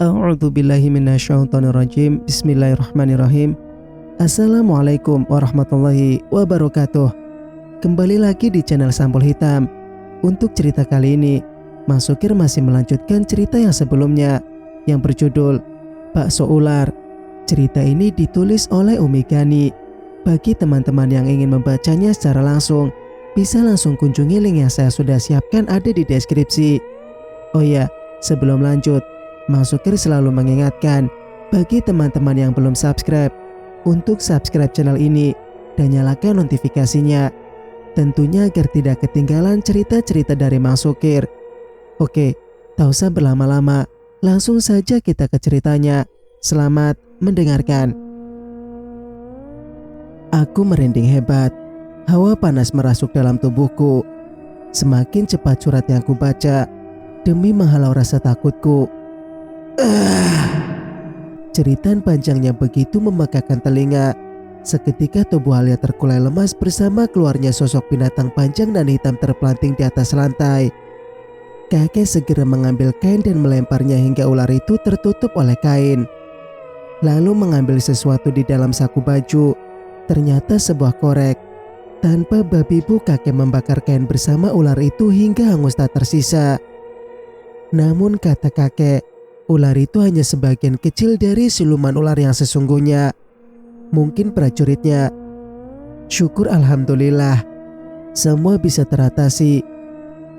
A'udzubillahi minasyaitonirrajim. Bismillahirrahmanirrahim. Assalamualaikum warahmatullahi wabarakatuh. Kembali lagi di channel Sampul Hitam. Untuk cerita kali ini, Mas Sukir masih melanjutkan cerita yang sebelumnya yang berjudul Bakso Ular. Cerita ini ditulis oleh Umi Gani. Bagi teman-teman yang ingin membacanya secara langsung, bisa langsung kunjungi link yang saya sudah siapkan ada di deskripsi. Oh ya, sebelum lanjut, Mas Sukir selalu mengingatkan bagi teman-teman yang belum subscribe untuk subscribe channel ini dan nyalakan notifikasinya, tentunya agar tidak ketinggalan cerita-cerita dari Mas Sukir. Oke, tak usah berlama-lama, langsung saja kita ke ceritanya. Selamat mendengarkan. Aku merinding hebat. Hawa panas merasuk dalam tubuhku. Semakin cepat surat yang kubaca demi menghalau rasa takutku. Jeritan panjangnya begitu memekakan telinga. Seketika tubuh Alia terkulai lemas bersama keluarnya sosok binatang panjang dan hitam terpelanting di atas lantai. Kakek segera mengambil kain dan melemparnya hingga ular itu tertutup oleh kain. Lalu mengambil sesuatu di dalam saku baju. Ternyata sebuah korek. Tanpa babi bu, kakek membakar kain bersama ular itu hingga hangus tak tersisa. Namun kata kakek, ular itu hanya sebagian kecil dari siluman ular yang sesungguhnya. Mungkin prajuritnya. Syukur alhamdulillah, semua bisa teratasi.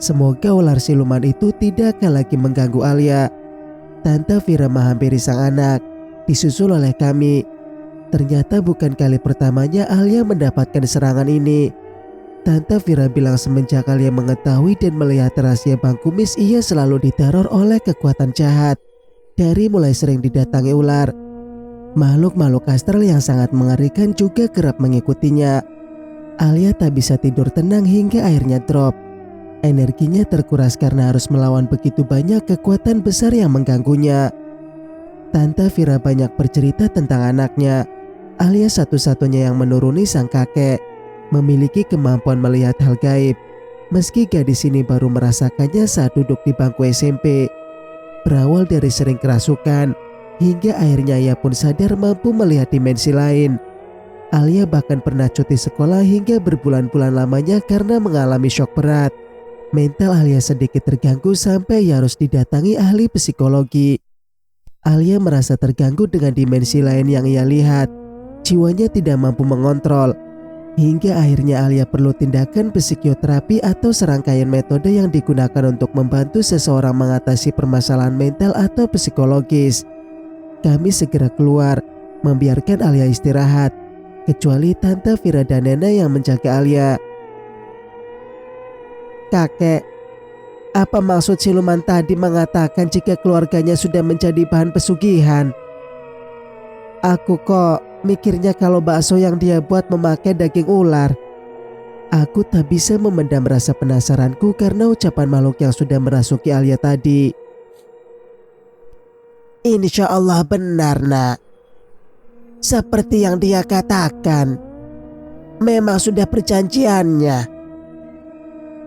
Semoga ular siluman itu tidak akan lagi mengganggu Alia. Tante Vira menghampiri sang anak, disusul oleh kami. Ternyata bukan kali pertamanya Alia mendapatkan serangan ini. Tante Vira bilang semenjak Alia mengetahui dan melihat rahasia Bang Kumis, ia selalu diteror oleh kekuatan jahat. Dari mulai sering didatangi ular, makhluk-makhluk astral yang sangat mengerikan juga kerap mengikutinya. Alia tak bisa tidur tenang hingga airnya drop. Energinya terkuras karena harus melawan begitu banyak kekuatan besar yang mengganggunya. Tante Vira banyak bercerita tentang anaknya. Alia satu-satunya yang menuruni sang kakek, memiliki kemampuan melihat hal gaib. Meski gadis ini baru merasakannya saat duduk di bangku SMP. Berawal dari sering kerasukan, hingga akhirnya ia pun sadar mampu melihat dimensi lain. Alia bahkan pernah cuti sekolah hingga berbulan-bulan lamanya karena mengalami syok berat. Mental Alia sedikit terganggu sampai ia harus didatangi ahli psikologi. Alia merasa terganggu dengan dimensi lain yang ia lihat. Jiwanya tidak mampu mengontrol. Hingga akhirnya Alia perlu tindakan psikoterapi atau serangkaian metode yang digunakan untuk membantu seseorang mengatasi permasalahan mental atau psikologis. Kami segera keluar, membiarkan Alia istirahat, kecuali Tante Vira dan Nenek yang menjaga Alia. Kakek, apa maksud siluman tadi mengatakan jika keluarganya sudah menjadi bahan pesugihan? Aku kok mikirnya kalau bakso yang dia buat memakai daging ular. Aku tak bisa memendam rasa penasaranku karena ucapan makhluk yang sudah merasuki Alia tadi. Insya Allah benar, nak. Seperti yang dia katakan, memang sudah perjanjiannya.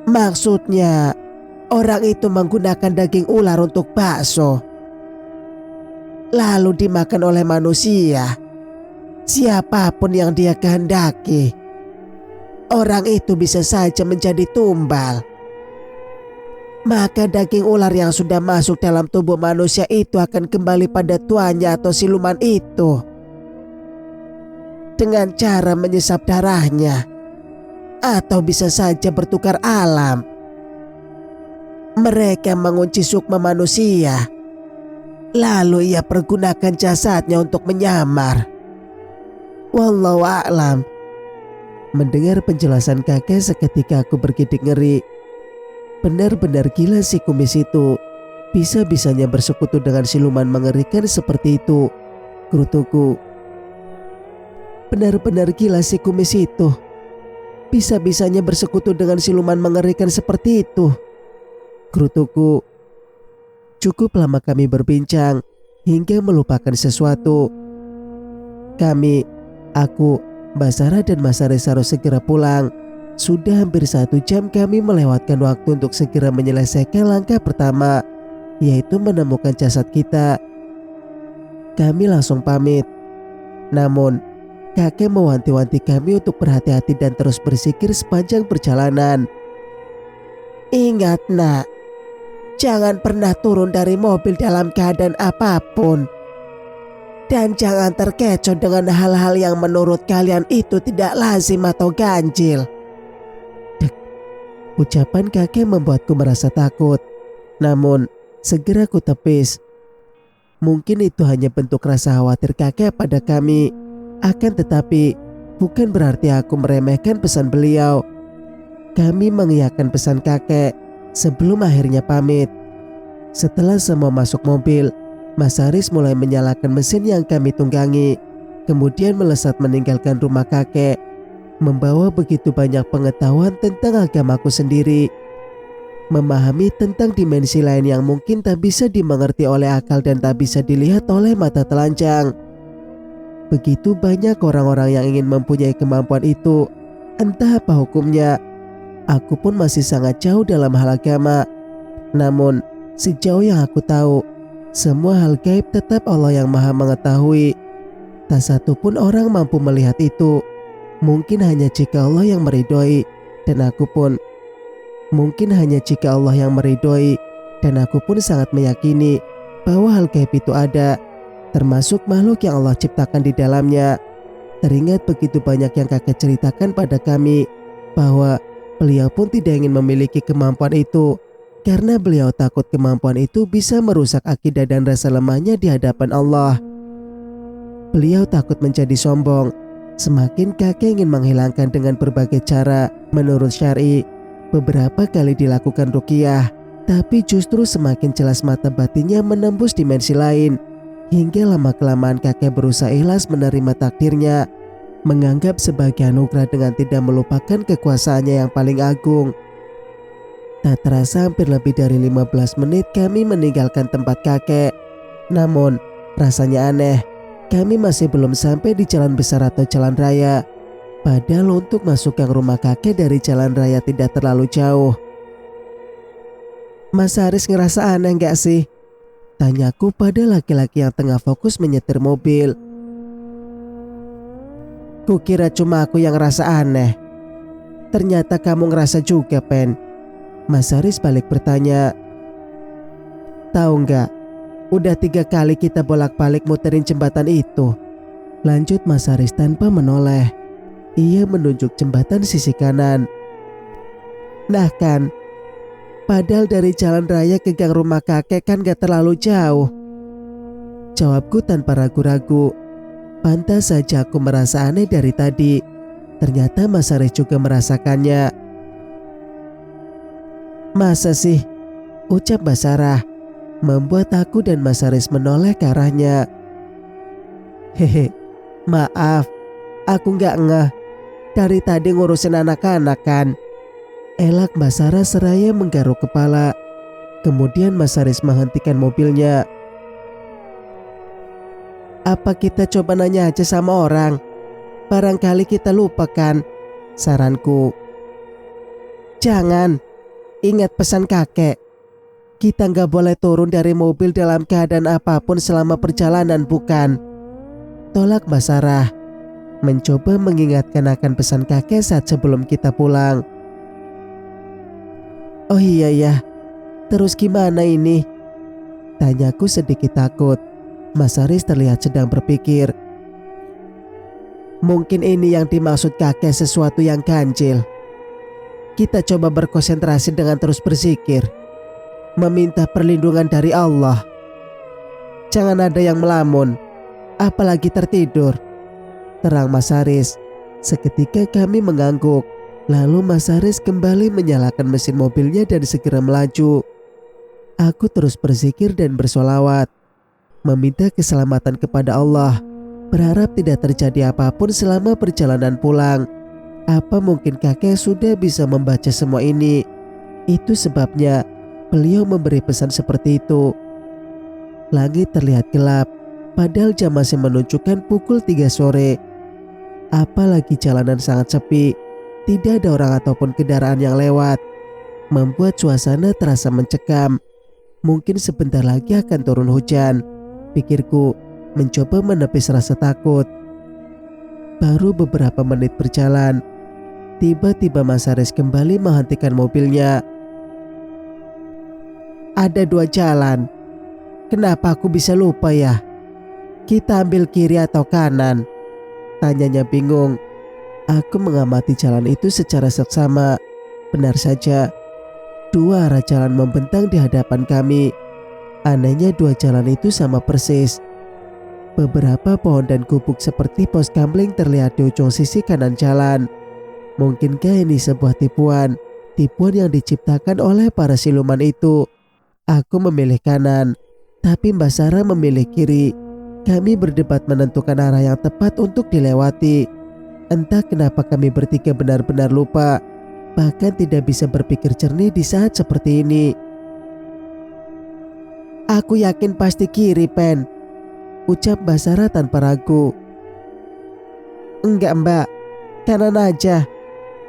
Maksudnya, orang itu menggunakan daging ular untuk bakso, lalu dimakan oleh manusia. Siapapun yang dia kehendaki, orang itu bisa saja menjadi tumbal. Maka daging ular yang sudah masuk dalam tubuh manusia itu akan kembali pada tuannya atau siluman itu dengan cara menyesap darahnya, atau bisa saja bertukar alam. Mereka mengunci sukma manusia, lalu ia pergunakan jasadnya untuk menyamar. Wallahu a'lam. Mendengar penjelasan kakek, seketika aku bergidik ngeri. Benar-benar gila si Kumis itu. Bisa-bisanya bersekutu dengan siluman mengerikan seperti itu, gerutuku. Benar-benar gila si Kumis itu. Bisa-bisanya bersekutu dengan siluman mengerikan seperti itu, gerutuku. Cukup lama kami berbincang hingga melupakan sesuatu. Aku, Mbak Sarah dan Mas Aris harus segera pulang. Sudah hampir 1 jam kami melewatkan waktu untuk segera menyelesaikan langkah pertama, yaitu menemukan jasad kita. Kami langsung pamit. Namun, kakek mewanti-wanti kami untuk berhati-hati dan terus berzikir sepanjang perjalanan. Ingat nak, jangan pernah turun dari mobil dalam keadaan apapun. Dan jangan terkecoh dengan hal-hal yang menurut kalian itu tidak lazim atau ganjil. Dek, ucapan kakek membuatku merasa takut. Namun, segera ku tepis. Mungkin itu hanya bentuk rasa khawatir kakek pada kami. Akan tetapi, bukan berarti aku meremehkan pesan beliau. Kami mengiyakan pesan kakek sebelum akhirnya pamit. Setelah semua masuk mobil, Mas Haris mulai menyalakan mesin yang kami tunggangi. Kemudian melesat meninggalkan rumah kakek, membawa begitu banyak pengetahuan tentang agamaku sendiri. Memahami tentang dimensi lain yang mungkin tak bisa dimengerti oleh akal dan tak bisa dilihat oleh mata telanjang. Begitu banyak orang-orang yang ingin mempunyai kemampuan itu, entah apa hukumnya. Aku pun masih sangat jauh dalam hal agama. Namun, sejauh yang aku tahu, semua hal gaib tetap Allah yang Maha mengetahui. Tak satu pun orang mampu melihat itu. Mungkin hanya jika Allah yang meridhoi, dan aku pun mungkin hanya jika Allah yang meridhoi, dan aku pun sangat meyakini bahwa hal gaib itu ada, termasuk makhluk yang Allah ciptakan di dalamnya. Teringat begitu banyak yang kakek ceritakan pada kami, bahwa beliau pun tidak ingin memiliki kemampuan itu, karena beliau takut kemampuan itu bisa merusak akidah dan rasa lemahnya di hadapan Allah. Beliau takut menjadi sombong. Semakin kakek ingin menghilangkan dengan berbagai cara menurut syar'i. Beberapa kali dilakukan ruqyah, tapi justru semakin jelas mata batinnya menembus dimensi lain. Hingga lama-kelamaan kakek berusaha ikhlas menerima takdirnya, menganggap sebagai anugerah dengan tidak melupakan kekuasaannya yang paling agung. Tak terasa hampir lebih dari 15 menit kami meninggalkan tempat kakek. Namun, rasanya aneh, kami masih belum sampai di jalan besar atau jalan raya. Padahal untuk masuk ke rumah kakek dari jalan raya tidak terlalu jauh. Mas Haris ngerasa aneh gak sih? Tanyaku pada laki-laki yang tengah fokus menyetir mobil. Kukira cuma aku yang ngerasa aneh. Ternyata kamu ngerasa juga, Pen. Mas Haris balik bertanya. Tahu nggak? Udah 3 kali kita bolak-balik muterin jembatan itu. Lanjut Mas Haris tanpa menoleh. Ia menunjuk jembatan sisi kanan. Nah kan, padahal dari jalan raya ke gang rumah kakek kan gak terlalu jauh. Jawabku tanpa ragu-ragu. Pantas saja aku merasa aneh dari tadi. Ternyata Mas Haris juga merasakannya. Masa sih? Ucap Mbak Sarah, membuat aku dan Mas Haris menoleh ke arahnya. Hehe, maaf, aku gak ngeh. Dari tadi ngurusin anak-anak kan. Elak Mbak Sarah seraya menggaruk kepala. Kemudian Mas Haris menghentikan mobilnya. Apa kita coba nanya aja sama orang? Barangkali kita lupa kan? Saranku. Jangan. Ingat pesan kakek. Kita nggak boleh turun dari mobil dalam keadaan apapun selama perjalanan, bukan? Tolak Mbak Sarah. Mencoba mengingatkan akan pesan kakek saat sebelum kita pulang. Oh iya ya, terus gimana ini? Tanyaku sedikit takut. Mas Haris terlihat sedang berpikir. Mungkin ini yang dimaksud kakek sesuatu yang ganjil. Kita coba berkonsentrasi dengan terus berzikir, meminta perlindungan dari Allah. Jangan ada yang melamun, apalagi tertidur. Terang Mas Haris. Seketika kami mengangguk. Lalu Mas Haris kembali menyalakan mesin mobilnya dan segera melaju. Aku terus berzikir dan bersolawat, meminta keselamatan kepada Allah, berharap tidak terjadi apapun selama perjalanan pulang. Apa mungkin kakek sudah bisa membaca semua ini? Itu sebabnya beliau memberi pesan seperti itu. Langit terlihat gelap, padahal jam masih menunjukkan pukul 3 sore. Apalagi jalanan sangat sepi, tidak ada orang ataupun kendaraan yang lewat, membuat suasana terasa mencekam. Mungkin sebentar lagi akan turun hujan, pikirku, mencoba menepis rasa takut. Baru beberapa menit berjalan, tiba-tiba Mas Haris kembali menghentikan mobilnya. Ada 2 jalan. Kenapa aku bisa lupa ya? Kita ambil kiri atau kanan? Tanyanya bingung. Aku mengamati jalan itu secara seksama. Benar saja, 2 arah jalan membentang di hadapan kami. Anehnya 2 jalan itu sama persis. Beberapa pohon dan gubuk seperti pos gambling terlihat di ujung sisi kanan jalan. Mungkinkah ini sebuah tipuan? Tipuan yang diciptakan oleh para siluman itu. Aku memilih kanan, tapi Mbak Sarah memilih kiri. Kami berdebat menentukan arah yang tepat untuk dilewati. Entah kenapa kami bertiga benar-benar lupa, bahkan tidak bisa berpikir jernih di saat seperti ini. Aku yakin pasti kiri, Pen, ucap Mbak Sarah tanpa ragu. Enggak, Mbak, kanan aja,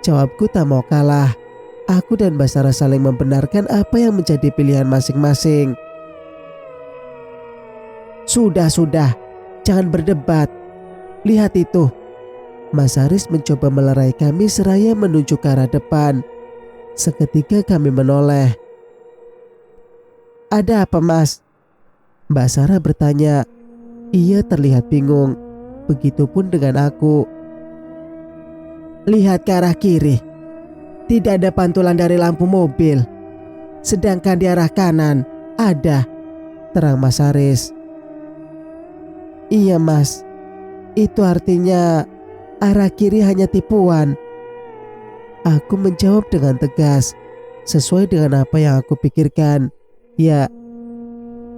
jawabku tak mau kalah. Aku dan Mbak Sarah saling membenarkan apa yang menjadi pilihan masing-masing. Sudah, jangan berdebat. Lihat itu. Mas Haris mencoba melerai kami seraya menuju ke arah depan. Seketika kami menoleh. Ada apa, Mas? Mbak Sarah bertanya. Ia terlihat bingung. Begitupun dengan aku. Lihat ke arah kiri. Tidak ada pantulan dari lampu mobil. Sedangkan di arah kanan ada, terang Mas Haris. Iya, Mas. Itu artinya arah kiri hanya tipuan. Aku menjawab dengan tegas, sesuai dengan apa yang aku pikirkan. Ya,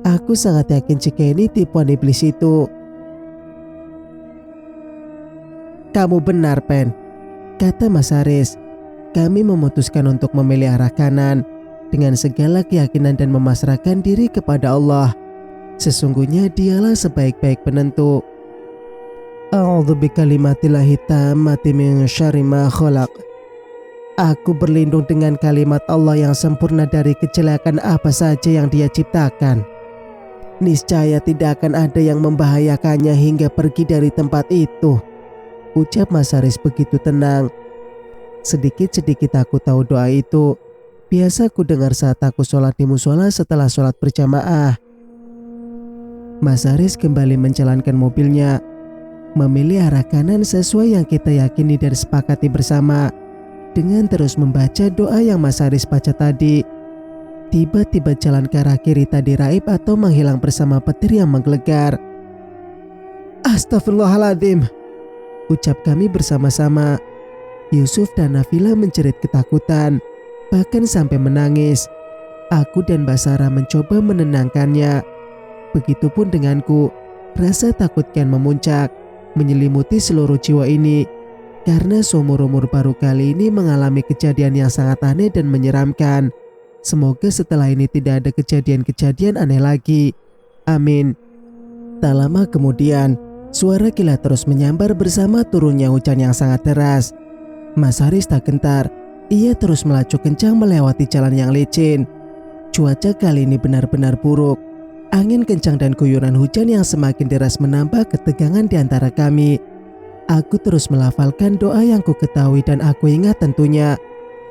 aku sangat yakin jika ini tipuan iblis itu. Kamu benar, Pen, kata Mas Haris. Kami memutuskan untuk memilih arah kanan dengan segala keyakinan dan memasrahkan diri kepada Allah. Sesungguhnya dialah sebaik-baik penentu. A'udzu bikalimatillahi tammati min syarri ma khalaq. Aku berlindung dengan kalimat Allah yang sempurna dari kejelekan apa saja yang Dia ciptakan. Niscaya tidak akan ada yang membahayakannya hingga pergi dari tempat itu, ucap Mas Haris begitu tenang. Sedikit-sedikit aku tahu doa itu. Biasa ku dengar saat aku sholat di musola setelah sholat berjamaah. Mas Haris kembali menjalankan mobilnya, memilih arah kanan sesuai yang kita yakini dan sepakati bersama. Dengan terus membaca doa yang Mas Haris baca tadi, tiba-tiba jalan ke arah kiri tadi raib atau menghilang bersama petir yang menggelegar. Astagfirullahaladzim, ucap kami bersama-sama. Yusuf dan Nafila menjerit ketakutan, bahkan sampai menangis. Aku dan Mbak Sarah mencoba menenangkannya. Begitupun denganku, rasa takut kian memuncak, menyelimuti seluruh jiwa ini. Karena seumur-umur baru kali ini mengalami kejadian yang sangat aneh dan menyeramkan. Semoga setelah ini tidak ada kejadian-kejadian aneh lagi. Amin. Tak lama kemudian, suara kilat terus menyambar bersama turunnya hujan yang sangat deras. Mas Haris tak gentar. Ia terus melaju kencang melewati jalan yang licin. Cuaca kali ini benar-benar buruk. Angin kencang dan guyuran hujan yang semakin deras menambah ketegangan di antara kami. Aku terus melafalkan doa yang ku ketahui dan aku ingat tentunya.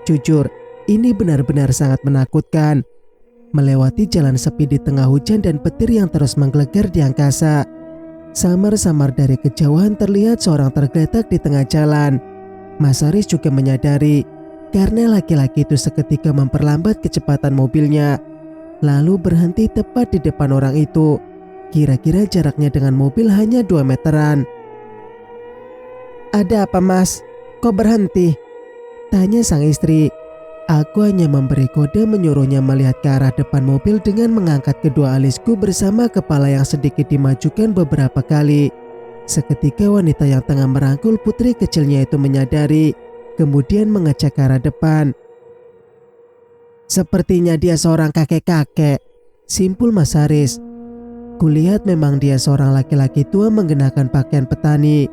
Jujur, ini benar-benar sangat menakutkan. Melewati jalan sepi di tengah hujan dan petir yang terus menggelegar di angkasa. Samar-samar dari kejauhan terlihat seorang tergeletak di tengah jalan. Mas Haris juga menyadari karena laki-laki itu seketika memperlambat kecepatan mobilnya, lalu berhenti tepat di depan orang itu. Kira-kira jaraknya dengan mobil hanya 2 meteran. Ada apa, Mas? Kok berhenti? Tanya sang istri. Aku hanya memberi kode menyuruhnya melihat ke arah depan mobil dengan mengangkat kedua alisku bersama kepala yang sedikit dimajukan beberapa kali. Seketika wanita yang tengah merangkul putri kecilnya itu menyadari, kemudian mengecek ke arah depan. Sepertinya dia seorang kakek-kakek, simpul Mas Haris. Kulihat memang dia seorang laki-laki tua mengenakan pakaian petani.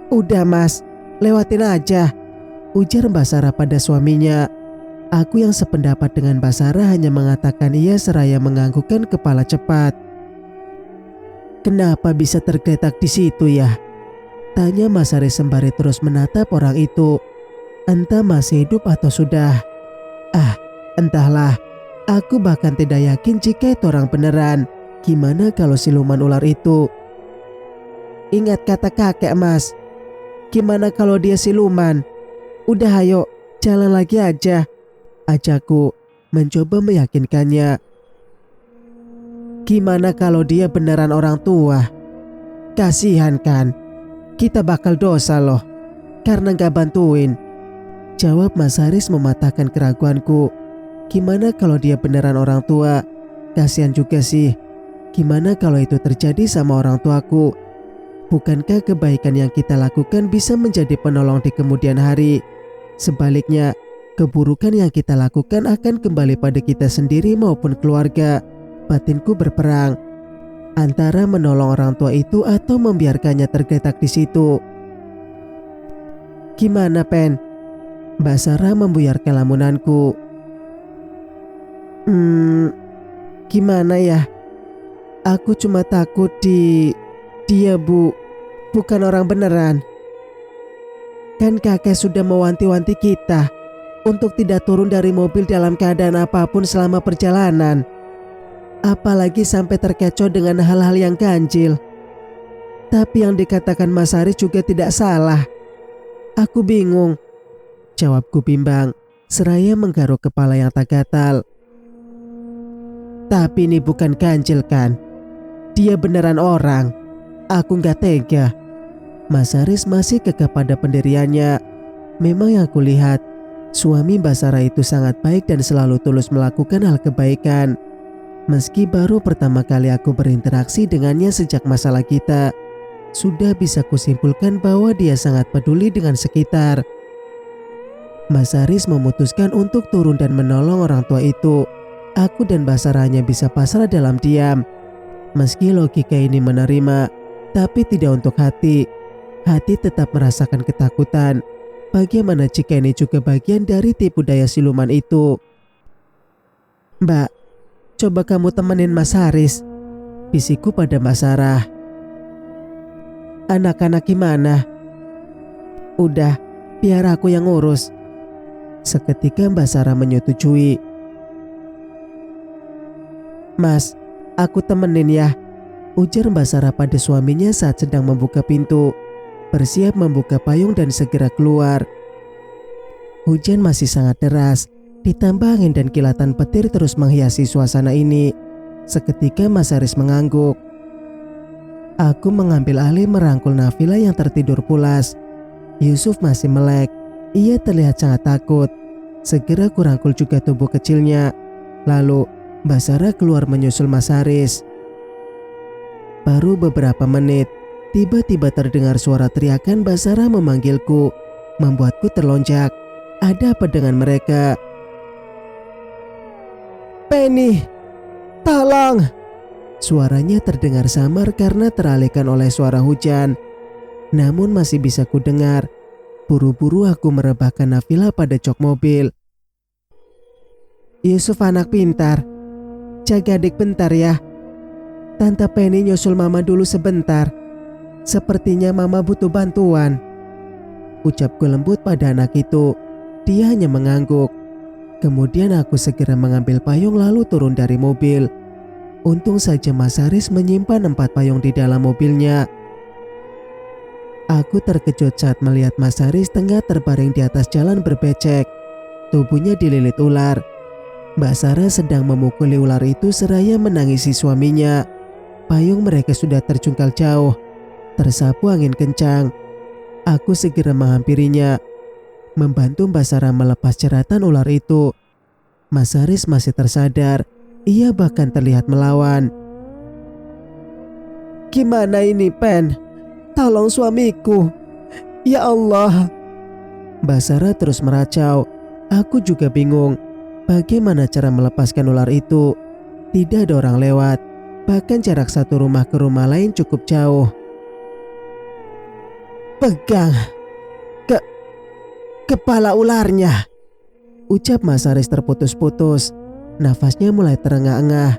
Udah, Mas, lewatin aja, ujar Mbak Sarah pada suaminya. Aku yang sependapat dengan Mbak Sarah hanya mengatakan iya seraya menganggukkan kepala cepat. Kenapa bisa tergeletak di situ ya? Tanya Mas Haris sembari terus menatap orang itu. Entah masih hidup atau sudah. Ah, entahlah. Aku bahkan tidak yakin jika itu orang beneran. Gimana kalau siluman ular itu? Ingat kata kakek, Mas. Gimana kalau dia siluman? Udah ayo, jalan lagi aja. Ajakku mencoba meyakinkannya. Gimana kalau dia beneran orang tua? Kasihan kan? Kita bakal dosa loh karena gak bantuin. Jawab Mas Haris mematahkan keraguanku. Gimana kalau dia beneran orang tua? Kasihan juga sih. Gimana kalau itu terjadi sama orang tuaku? Bukankah kebaikan yang kita lakukan bisa menjadi penolong di kemudian hari? Sebaliknya, keburukan yang kita lakukan akan kembali pada kita sendiri maupun keluarga. Batinku berperang antara menolong orang tua itu atau membiarkannya tergeletak di situ. Gimana, Pen? Mbak Sarah membuyarkan lamunanku. Gimana ya? Aku cuma takut dia, Bu. Bukan orang beneran. Kan kakek sudah mewanti-wanti kita untuk tidak turun dari mobil dalam keadaan apapun selama perjalanan. Apalagi sampai terkecoh dengan hal-hal yang ganjil. Tapi yang dikatakan Mas Haris juga tidak salah. Aku bingung. Jawabku bimbang, seraya menggaruk kepala yang tak gatal. Tapi ini bukan ganjil kan? Dia beneran orang. Aku gak tega. Mas Haris masih kekeh pada pendiriannya. Memang yang kulihat, suami Mbak Sarah itu sangat baik dan selalu tulus melakukan hal kebaikan. Meski baru pertama kali aku berinteraksi dengannya sejak masalah kita, sudah bisa kusimpulkan bahwa dia sangat peduli dengan sekitar. Mas Haris memutuskan untuk turun dan menolong orang tua itu. Aku dan Mbak Sarah hanya bisa pasrah dalam diam. Meski logika ini menerima, tapi tidak untuk hati. Hati tetap merasakan ketakutan. Bagaimana jika ini juga bagian dari tipu daya siluman itu? Mbak, coba kamu temenin Mas Haris, bisikku pada Mbak Sarah. Anak-anak gimana? Udah, biar aku yang ngurus. Seketika Mbak Sarah menyetujui. Mas, aku temenin ya, ujar Mbak Sarah pada suaminya saat sedang membuka pintu. Bersiap membuka payung dan segera keluar. Hujan masih sangat deras. Ditambah angin dan kilatan petir terus menghiasi suasana ini. Seketika Mas Haris mengangguk. Aku mengambil alih merangkul Nafila yang tertidur pulas. Yusuf masih melek. Ia terlihat sangat takut. Segera kurangkul juga tubuh kecilnya. Lalu Mbak Sarah keluar menyusul Mas Haris. Baru beberapa menit, tiba-tiba terdengar suara teriakan Mbak Sarah memanggilku. Membuatku terlonjak. Ada apa dengan mereka? Penny, tolong! Suaranya terdengar samar karena teralihkan oleh suara hujan. Namun masih bisa kudengar. Buru-buru aku merebahkan Nafila pada jok mobil. Yusuf anak pintar. Jaga adik bentar ya. Tante Penny nyusul mama dulu sebentar. Sepertinya mama butuh bantuan. Ucapku lembut pada anak itu. Dia hanya mengangguk. Kemudian aku segera mengambil payung lalu turun dari mobil. Untung saja Mas Haris menyimpan 4 payung di dalam mobilnya. Aku terkejut saat melihat Mas Haris tengah terbaring di atas jalan berbecek. Tubuhnya dililit ular. Mbak Sarah sedang memukuli ular itu seraya menangisi suaminya. Payung mereka sudah terjungkal jauh. Tersapu angin kencang. Aku segera menghampirinya, membantu Mbak Sarah melepas jeratan ular itu. Mas Haris masih tersadar. Ia bahkan terlihat melawan. Gimana ini, Pen? Tolong suamiku. Ya Allah. Mbak Sarah terus meracau. Aku juga bingung. Bagaimana cara melepaskan ular itu? Tidak ada orang lewat. Bahkan jarak satu rumah ke rumah lain cukup jauh. Pegang kepala ularnya, ucap Mas Haris terputus-putus. Nafasnya mulai terengah-engah.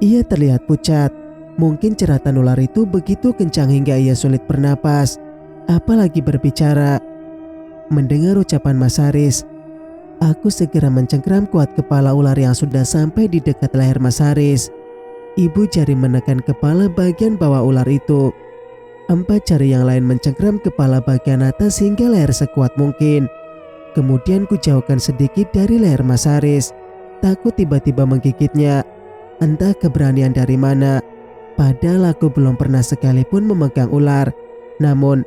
Ia terlihat pucat. Mungkin jeratan ular itu begitu kencang hingga ia sulit bernapas, apalagi berbicara. Mendengar ucapan Mas Haris, aku segera mencengkram kuat kepala ular yang sudah sampai di dekat leher Mas Haris. Ibu jari menekan kepala bagian bawah ular itu. 4 jari yang lain mencengkram kepala bagian atas hingga leher sekuat mungkin. Kemudian ku jauhkan sedikit dari leher Mas Haris. Takut tiba-tiba menggigitnya. Entah keberanian dari mana. Padahal aku belum pernah sekalipun memegang ular. Namun,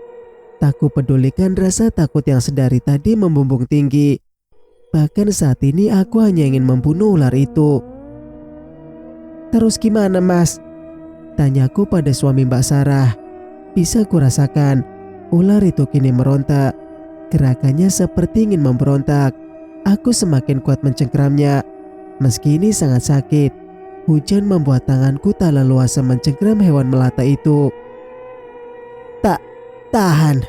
tak ku pedulikan rasa takut yang sedari tadi membumbung tinggi. Bahkan saat ini aku hanya ingin membunuh ular itu. Terus gimana, Mas? Tanyaku pada suami Mbak Sarah. Bisa kurasakan, ular itu kini meronta. Gerakannya seperti ingin memberontak. Aku semakin kuat mencengkramnya. Meski ini sangat sakit, hujan membuat tanganku tak leluasa mencengkram hewan melata itu. Tahan.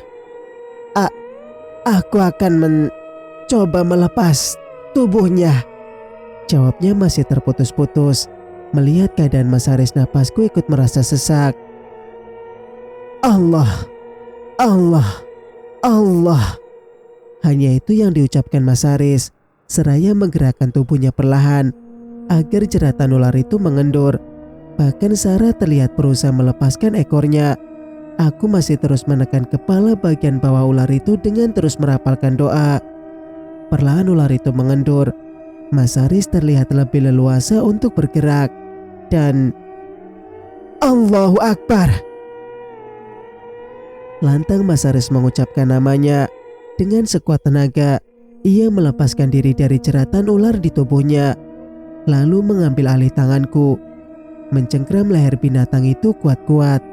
Aku akan mencoba melepas tubuhnya. Jawabnya masih terputus-putus. Melihat keadaan Mas Haris, napasku ikut merasa sesak. Allah. Hanya itu yang diucapkan Mas Haris, seraya menggerakkan tubuhnya perlahan agar jeratan ular itu mengendur. Bahkan Sarah terlihat berusaha melepaskan ekornya. Aku masih terus menekan kepala bagian bawah ular itu dengan terus merapalkan doa. Perlahan ular itu mengendur. Mas Haris terlihat lebih leluasa untuk bergerak. Dan Allahu Akbar. Lantang Mas Haris mengucapkan namanya. Dengan sekuat tenaga, ia melepaskan diri dari jeratan ular di tubuhnya. Lalu mengambil alih tanganku. Mencengkram leher binatang itu kuat-kuat.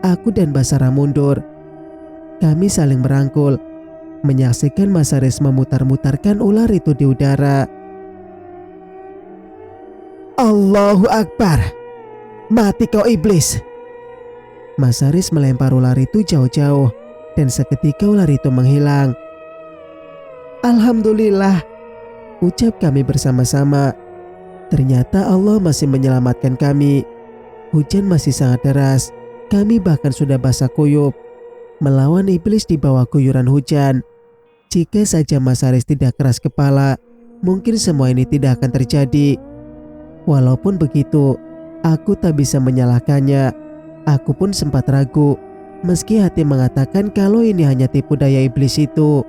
Aku dan Mbak Sarah mundur. Kami saling merangkul, menyaksikan Mas Haris memutar-mutarkan ular itu di udara. Allahu Akbar. Mati kau iblis. Mas Haris melempar ular itu jauh-jauh dan seketika ular itu menghilang. Alhamdulillah, ucap kami bersama-sama. Ternyata Allah masih menyelamatkan kami. Hujan masih sangat deras. Kami bahkan sudah basah kuyup. Melawan iblis di bawah guyuran hujan. Jika saja Mas Haris tidak keras kepala, mungkin semua ini tidak akan terjadi. Walaupun begitu, aku tak bisa menyalahkannya. Aku pun sempat ragu, meski hati mengatakan kalau ini hanya tipu daya iblis itu.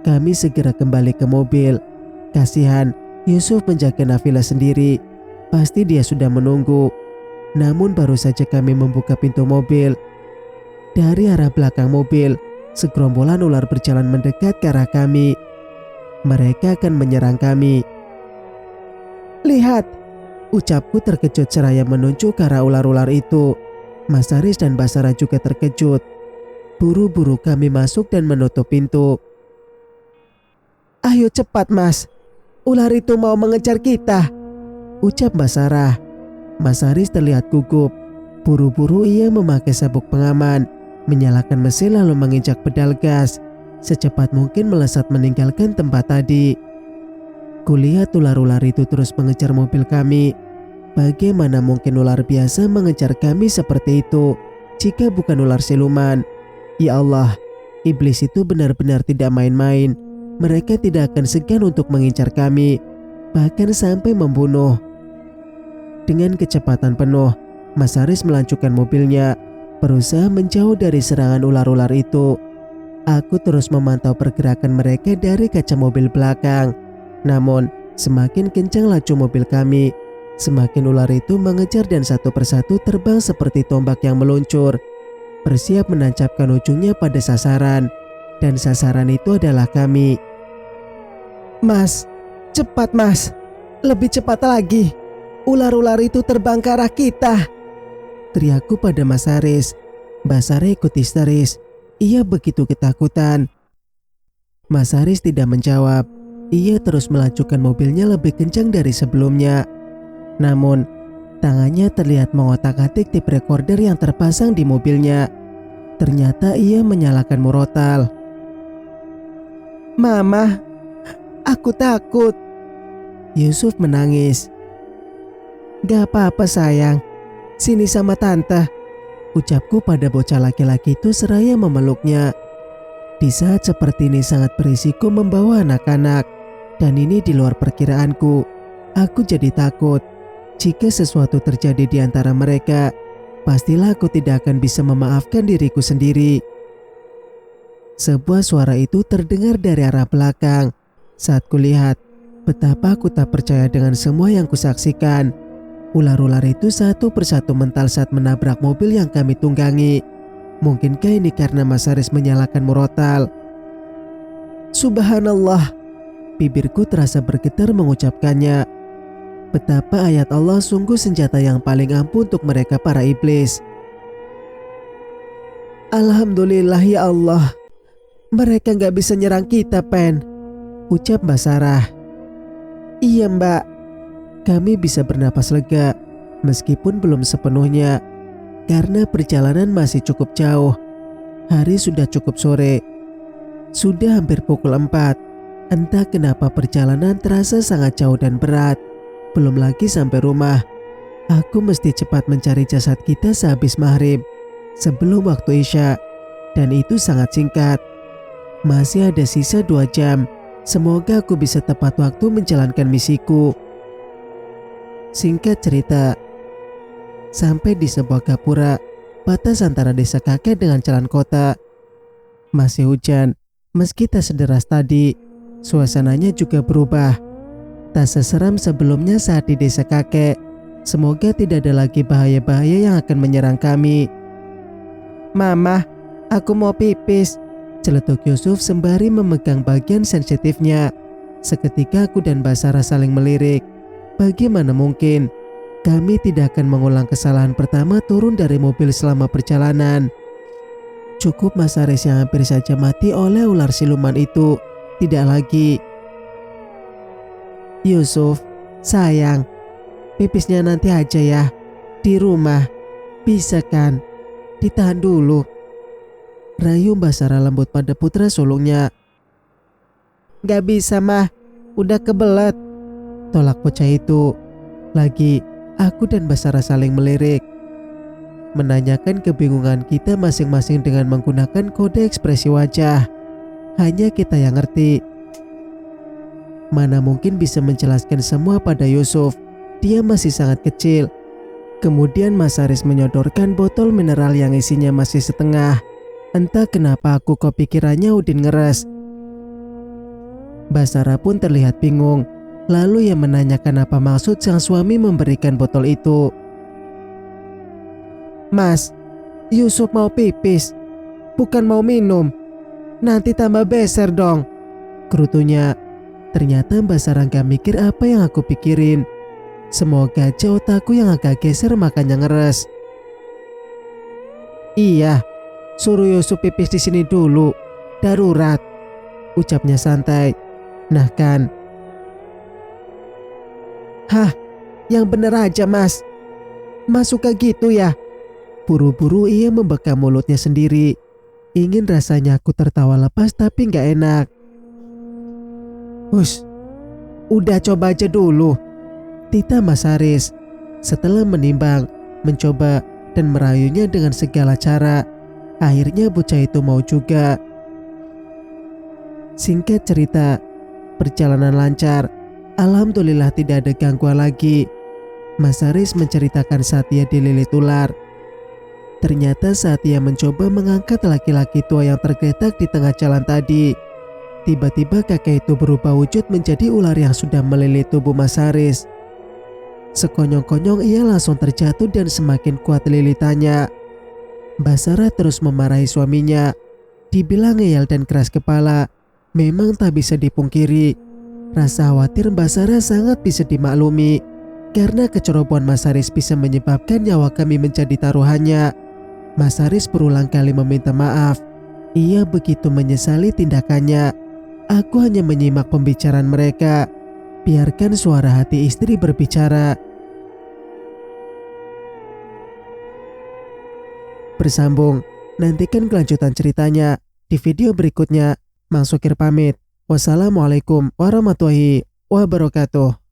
Kami segera kembali ke mobil. Kasihan, Yusuf menjaga Nafila sendiri. Pasti dia sudah menunggu. Namun baru saja kami membuka pintu mobil, dari arah belakang mobil, segerombolan ular berjalan mendekat ke arah kami. Mereka akan menyerang kami. Lihat, ucapku terkejut seraya menunjuk ke arah ular-ular itu. Mas Haris dan Mbak Sarah juga terkejut. Buru-buru kami masuk dan menutup pintu. Ayo cepat, Mas. Ular itu mau mengejar kita, ucap Mbak Sarah. Mas Haris terlihat gugup. Buru-buru ia memakai sabuk pengaman, menyalakan mesin lalu menginjak pedal gas. Secepat mungkin melesat meninggalkan tempat tadi. Kulihat ular-ular itu terus mengejar mobil kami. Bagaimana mungkin ular biasa mengejar kami seperti itu jika bukan ular siluman? Ya Allah, iblis itu benar-benar tidak main-main. Mereka tidak akan segan untuk mengincar kami, bahkan sampai membunuh. Dengan kecepatan penuh, Mas Haris melanjutkan mobilnya, berusaha menjauh dari serangan ular-ular itu. Aku terus memantau pergerakan mereka dari kaca mobil belakang. Namun, semakin kencang laju mobil kami, semakin ular itu mengejar dan satu persatu terbang seperti tombak yang meluncur, bersiap menancapkan ujungnya pada sasaran. Dan sasaran itu adalah kami. Mas, cepat Mas, lebih cepat lagi. Ular-ular itu terbang ke arah kita, teriakku pada Mas Haris. Mbak Sarah ikut histeris. Ia begitu ketakutan. Mas Haris tidak menjawab. Ia terus melajukan mobilnya lebih kencang dari sebelumnya. Namun, tangannya terlihat mengotak-atik tape recorder yang terpasang di mobilnya. Ternyata ia menyalakan murotal. Mama, aku takut. Yusuf menangis. Gak apa-apa sayang, Sini sama tante, ucapku pada bocah laki-laki itu seraya memeluknya. Di saat seperti ini sangat berisiko membawa anak-anak, dan ini di luar perkiraanku. Aku jadi takut. Jika sesuatu terjadi di antara mereka, pastilah aku tidak akan bisa memaafkan diriku sendiri. Sebuah suara itu terdengar dari arah belakang. Saat kulihat, betapa aku tak percaya dengan semua yang kusaksikan. Ular-ular itu satu persatu mental saat menabrak mobil yang kami tunggangi. Mungkinkah ini karena Mas Haris menyalakan murotal? Subhanallah, bibirku terasa bergetar mengucapkannya. Betapa ayat Allah sungguh senjata yang paling ampuh untuk mereka para iblis. Alhamdulillah ya Allah, mereka gak bisa nyerang kita, Pen, ucap Mbak Sarah. Iya Mbak, kami bisa bernapas lega meskipun belum sepenuhnya karena perjalanan masih cukup jauh. Hari sudah cukup sore, sudah hampir pukul 4. Entah kenapa perjalanan terasa sangat jauh dan berat. Belum lagi sampai rumah. Aku mesti cepat mencari jasad kita sehabis maghrib, sebelum waktu Isya, dan itu sangat singkat. Masih ada sisa 2 jam. Semoga aku bisa tepat waktu menjalankan misiku. Singkat cerita, sampai di sebuah gapura, batas antara desa kakek dengan jalan kota. Masih hujan, meski tak sederas tadi, suasananya juga berubah. Tak seseram sebelumnya saat di desa kakek. Semoga tidak ada lagi bahaya-bahaya yang akan menyerang kami. Mama, aku mau pipis, celetuk Yusuf sembari memegang bagian sensitifnya. Seketika aku dan Mbak Sarah saling melirik. Bagaimana mungkin? Kami tidak akan mengulang kesalahan pertama turun dari mobil selama perjalanan. Cukup Mas Haris yang hampir saja mati oleh ular siluman itu. Tidak lagi. Yusuf, sayang, pipisnya nanti aja ya, di rumah. Bisa kan? Ditahan dulu, rayu Mbak Sarah lembut pada putra sulungnya. Gak bisa mah, udah kebelet, tolak bocah itu. Lagi, aku dan Mbak Sarah saling melirik, menanyakan kebingungan kita masing-masing dengan menggunakan kode ekspresi wajah. Hanya kita yang ngerti. Mana mungkin bisa menjelaskan semua pada Yusuf, dia masih sangat kecil. Kemudian Mas Haris menyodorkan botol mineral yang isinya masih setengah. Entah kenapa aku kok pikirannya Udin ngeres. Mbak Sarah pun terlihat bingung. Lalu ia menanyakan apa maksud sang suami memberikan botol itu. Mas, Yusuf mau pipis, bukan mau minum. Nanti tambah beser dong, kerutunya. Ternyata Mbak Sarah gak mikir apa yang aku pikirin. Semoga aja otakku yang agak geser makanya ngeres. Iya, suruh Yusuf pipis di sini dulu, darurat, ucapnya santai. Nah kan. Hah, yang bener aja Mas. Mas suka gitu ya? Buru-buru ia membeka mulutnya sendiri. Ingin rasanya aku tertawa lepas tapi gak enak. Hush, udah coba aja dulu, titah Mas Haris. Setelah menimbang, mencoba, dan merayunya dengan segala cara, akhirnya bocah itu mau juga. Singkat cerita, perjalanan lancar. Alhamdulillah tidak ada gangguan lagi. Mas Haris menceritakan saat ia dililit ular. Ternyata saat ia mencoba mengangkat laki-laki tua yang tergeletak di tengah jalan tadi, tiba-tiba kakek itu berubah wujud menjadi ular yang sudah melilit tubuh Mas Haris. Sekonyong-konyong ia langsung terjatuh dan semakin kuat lilitannya. Mbak Sarah terus memarahi suaminya. Dibilang ngeyel dan keras kepala, memang tak bisa dipungkiri. Rasa khawatir Mbak Sarah sangat bisa dimaklumi, karena kecerobohan Mas Haris bisa menyebabkan nyawa kami menjadi taruhannya. Mas Haris berulang kali meminta maaf. Ia begitu menyesali tindakannya. Aku hanya menyimak pembicaraan mereka. Biarkan suara hati istri berbicara. Bersambung, nantikan kelanjutan ceritanya di video berikutnya. Mang Sukir pamit. Wassalamualaikum warahmatullahi wabarakatuh.